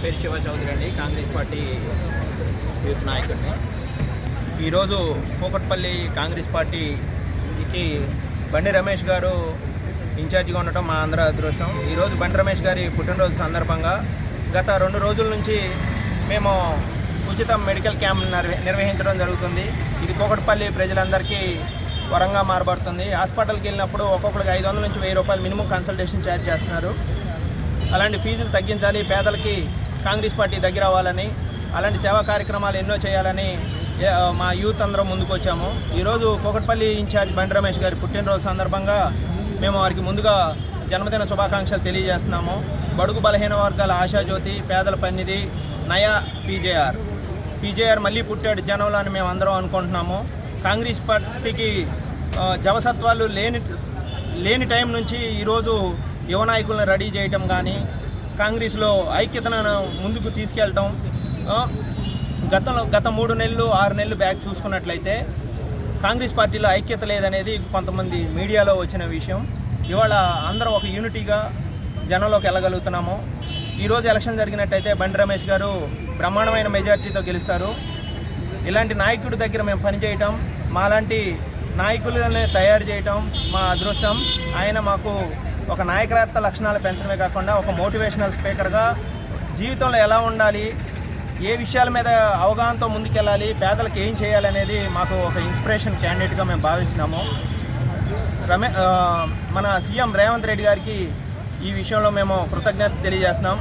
పేరు శివ చౌదరి అండి, Congress party youth నాయకుడిని. ఈరోజు కూకట్పల్లి కాంగ్రెస్ పార్టీకి బండి రమేష్ గారు ఇన్ఛార్జిగా ఉండటం మా అందరి అదృష్టం. ఈరోజు బండి రమేష్ గారి పుట్టినరోజు సందర్భంగా గత 2 రోజుల నుంచి మేము ఉచిత మెడికల్ క్యాంప్ నిర్వహించడం జరుగుతుంది. ఇది కూకట్పల్లి ప్రజలందరికీ వరంగా మారబడుతుంది. హాస్పిటల్కి వెళ్ళినప్పుడు ఒక్కొక్కరికి 500 నుంచి 1000 రూపాయలు మినిమం కన్సల్టేషన్ ఛార్జ్ చేస్తున్నారు. అలాంటి ఫీజులు తగ్గించాలి, పేదలకి కాంగ్రెస్ పార్టీ దగ్గర అవ్వాలని, అలాంటి సేవా కార్యక్రమాలు ఎన్నో చేయాలని మా యూత్ అందరం ముందుకు వచ్చాము. ఈరోజు కూకట్పల్లి ఇన్ఛార్జ్ బండి రమేష్ గారి పుట్టినరోజు సందర్భంగా మేము వారికి ముందుగా జన్మదిన శుభాకాంక్షలు తెలియజేస్తున్నాము. బడుగు బలహీన వర్గాల ఆశాజ్యోతి, పేదల పన్నిది నయా పీజేఆర్ మళ్ళీ పుట్టాడు జనంలో అని మేము అందరం అనుకుంటున్నాము. కాంగ్రెస్ పార్టీకి జవసత్వాలు లేని టైం నుంచి ఈరోజు యువ నాయకులను రెడీ చేయటం కానీ, కాంగ్రెస్లో ఐక్యతను ముందుకు తీసుకెళ్ళటం, గత 3 నెలలు 6 నెలలు బ్యాక్ చూసుకున్నట్లయితే కాంగ్రెస్ పార్టీలో ఐక్యత లేదనేది కొంతమంది మీడియాలో వచ్చిన విషయం. ఇవాళ అందరం ఒక యూనిటీగా జనంలోకి వెళ్ళగలుగుతున్నాము. ఈరోజు ఎలక్షన్ జరిగినట్టయితే బండి రమేష్ గారు బ్రహ్మాండమైన మెజార్టీతో గెలుస్తారు. ఇలాంటి నాయకుడి దగ్గర మేము పనిచేయటం, మాలాంటి నాయకులనే తయారు చేయటం మా అదృష్టం. ఆయన మాకు ఒక నాయకత్వ లక్షణాలు పెంచడమే కాకుండా ఒక మోటివేషనల్ స్పీకర్గా జీవితంలో ఎలా ఉండాలి, ఏ విషయాల మీద అవగాహనతో ముందుకెళ్ళాలి, పేదలకు ఏం చేయాలనేది మాకు ఒక ఇన్స్పిరేషన్ క్యాండిడేట్గా మేము భావిస్తున్నాము. మన సీఎం రేవంత్ రెడ్డి గారికి ఈ విషయంలో మేము కృతజ్ఞత తెలియజేస్తున్నాం.